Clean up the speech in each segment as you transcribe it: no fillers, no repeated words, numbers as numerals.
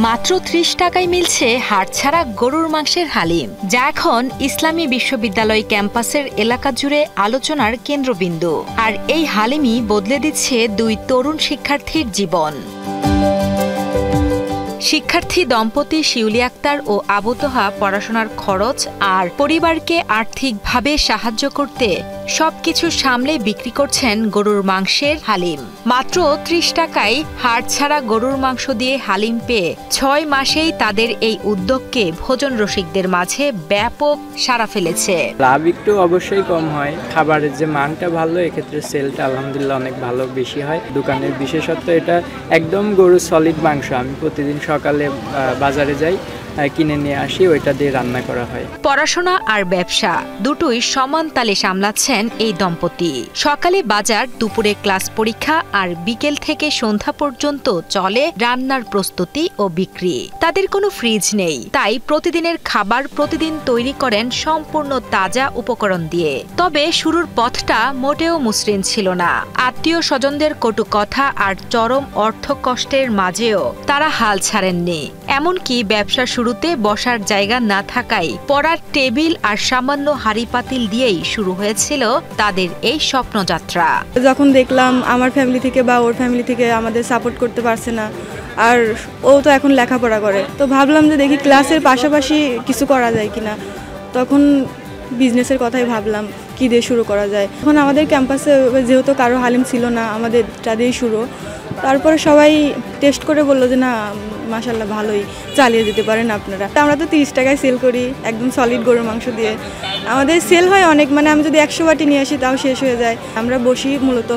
মাত্র ৩০ টাকায় মিলছে হাড়ছাড়া গরুর মাংসের হালিম, যা এখন ইসলামী বিশ্ববিদ্যালয় ক্যাম্পাসের এলাকা জুড়ে আলোচনার কেন্দ্রবিন্দু। আর এই হালিমই বদলে দিচ্ছে দুই তরুণ শিক্ষার্থীর জীবন। শিক্ষার্থী দম্পতি শিউলি আক্তার ও আবু তোহা পড়াশোনার খরচ আর পরিবারকে আর্থিকভাবে সাহায্য করতে সবকিছু সামলে বিক্রি করছেন গরুর মাংসের হালিম। মাত্র ৩০ টাকায় হাড়ছাড়া গরুর মাংস দিয়ে হালিম পেয়ে ৬ মাসেই তাদের এই উদ্যোগকে ভোজন রসিকদের মাঝে ব্যাপক সাড়া ফেলেছে। লাভ একটু অবশ্যই কম হয়, খাবারের যে মানটা ভালো, এক্ষেত্রে সেলটা আলহামদুলিল্লাহ অনেক ভালো বেশি হয়। দোকানের বিশেষত্ব এটা একদম গরুর সলিড মাংস। আমি প্রতিদিন সকালে বাজারে যাই, কিনে নিয়ে আসি, ওইটা দিয়ে রান্না করা হয়। পড়াশোনা আর ব্যবসা দুটোই সমান তালে সামলাচ্ছেন এই দম্পতি। সকালে বাজার, দুপুরে ক্লাস পরীক্ষা আর বিকেল থেকে সন্ধ্যা পর্যন্ত চলে রান্নার প্রস্তুতি ও বিক্রি। তাদের কোনো ফ্রিজ নেই, তাই প্রতিদিনের খাবার প্রতিদিন তৈরি করেন সম্পূর্ণ তাজা উপকরণ দিয়ে। তবে শুরুর পথটা মোটেও মসৃণ ছিল না। আত্মীয় স্বজনদের কটু কথা আর চরম অর্থ কষ্টের মাঝেও তারা হাল ছাড়েননি। এমনকি ব্যবসা শুরুতে বসার জায়গা না থাকায় পড়ার টেবিল আর সামান্য হাঁড়ি পাতিল দিয়েই শুরু হয়েছিল তাদের এই স্বপ্নযাত্রা। যখন দেখলাম আমার ফ্যামিলি থেকে বা ওর ফ্যামিলি থেকে আমাদের সাপোর্ট করতে পারছে না, আর ও তো এখন লেখাপড়া করে, তো ভাবলাম যে দেখি ক্লাসের পাশাপাশি কিছু করা যায় কিনা। তখন বিজনেসের কথাই ভাবলাম, কি দিয়ে শুরু করা যায়। এখন আমাদের ক্যাম্পাসে যেহেতু কারো হালিম ছিল না, আমাদেরটা দিয়েই শুরু। তারপরে সবাই টেস্ট করে বললো যে না, মাশাআল্লাহ ভালোই, চালিয়ে যেতে পারেন আপনারা। আমরা তো ৩০ টাকায় সেল করি, একদম সলিড গরুর মাংস দিয়ে। আমাদের সেল হয় অনেক, মানে আমি যদি ১০০ বাটি নিয়ে আসি তাও শেষ হয়ে যায়। আমরা বসি মূলত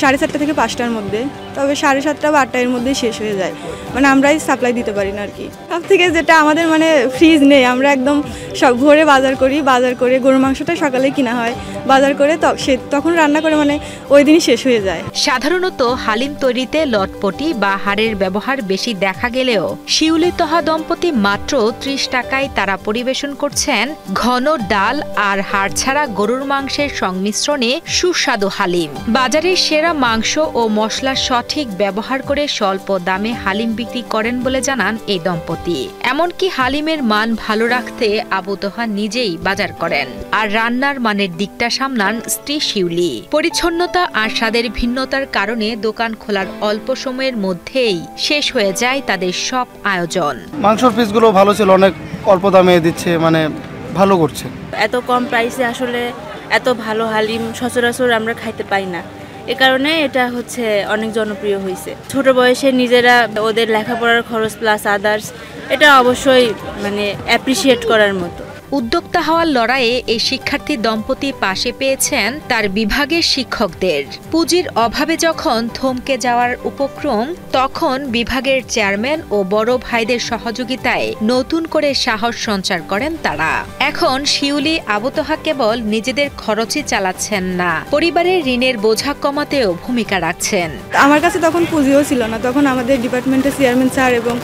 4:30 থেকে 5টার মধ্যে, তবে 7:30 বা 8টার মধ্যেই শেষ হয়ে যায়। মানে আমরাই সাপ্লাই দিতে পারি না আর কি। সব থেকে যেটা আমাদের মানে ফ্রিজ নেই, আমরা একদম সব ভোরে বাজার করি, বাজার করে গরুর মাংসটা সকালেই কিনা হয়, বাজার করে তখন রান্না করে, মানে ওই দিনই শেষ হয়ে যায়। সাধারণত হালিম তৈরিতে লটপটি বা হাড়ের ব্যবহার বেশি দেখা গেলেও শিউলি তোহা দম্পতি মাত্র ৩০ টাকায় তারা পরিবেশন করছেন ঘন ডাল আর হাড়ছাড়া গরুর মাংসের সংমিশ্রণে সুস্বাদু হালিম। বাজারের সেরা মাংস ও মশলা সঠিক ব্যবহার করে স্বল্প দামে হালিম বিক্রি করেন বলে জানান এই দম্পতি। এমনকি হালিমের মান ভালো রাখতে আবু তোহা নিজেই বাজার করেন, আর রান্নার মানের দিকটা সামলান স্ত্রী শিউলি। পরিচ্ছন্নতা আর স্বাদের ভিন্নতার কারণে দোকান খোলার অল্প সময়ের মধ্যেই শেষ হয়ে যায় তাদের সব আয়োজন। মাংসের পিসগুলো ভালো ছিল, অনেক অল্প দামে দিচ্ছে, মানে ভালো করছে। এত কম প্রাইসে আসলে এত ভালো হালিম সচরাচর আমরা খাইতে পাই না, এ কারণে এটা হচ্ছে অনেক জনপ্রিয় হয়েছে। ছোট বয়সে নিজেরা ওদের লেখাপড়ার খরচ প্লাস আদার্স, এটা অবশ্যই মানে অ্যাপ্রিসিয়েট করার মতো। উদ্যোক্তা হওয়ার লড়াইয়ে এই শিক্ষার্থী দম্পতি পাশে পেয়েছেন তার বিভাগের শিক্ষকদের। পুঁজির অভাবে যখন থমকে যাওয়ার উপক্রম, তখন বিভাগের চেয়ারম্যান ও বড় ভাইদের সহযোগিতায় নতুন করে সাহস সঞ্চার করেন তারা। এখন শিউলি, আবু তোহা কেবল নিজেদের খরচই চালাচ্ছেন না, পরিবারের ঋণের বোঝা কমাতেও ভূমিকা রাখছেন। আমার কাছে তখন পুঁজিও ছিল না, তখন আমাদের ডিপার্টমেন্টের চেয়ারম্যান স্যার এবং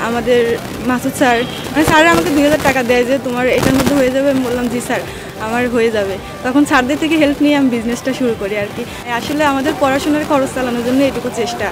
আমাদের মাসুদ স্যার, মানে স্যার আমাকে 2000 টাকা দেয় যে তোমার এটার মধ্যে হয়ে যাবে। আমি বললাম জি স্যার, আমার হয়ে যাবে। তখন স্যারদের থেকে হেল্প নিয়ে আমি বিজনেসটা শুরু করি আর কি। আসলে আমাদের পড়াশোনার খরচ চালানোর জন্য এটুকু চেষ্টা।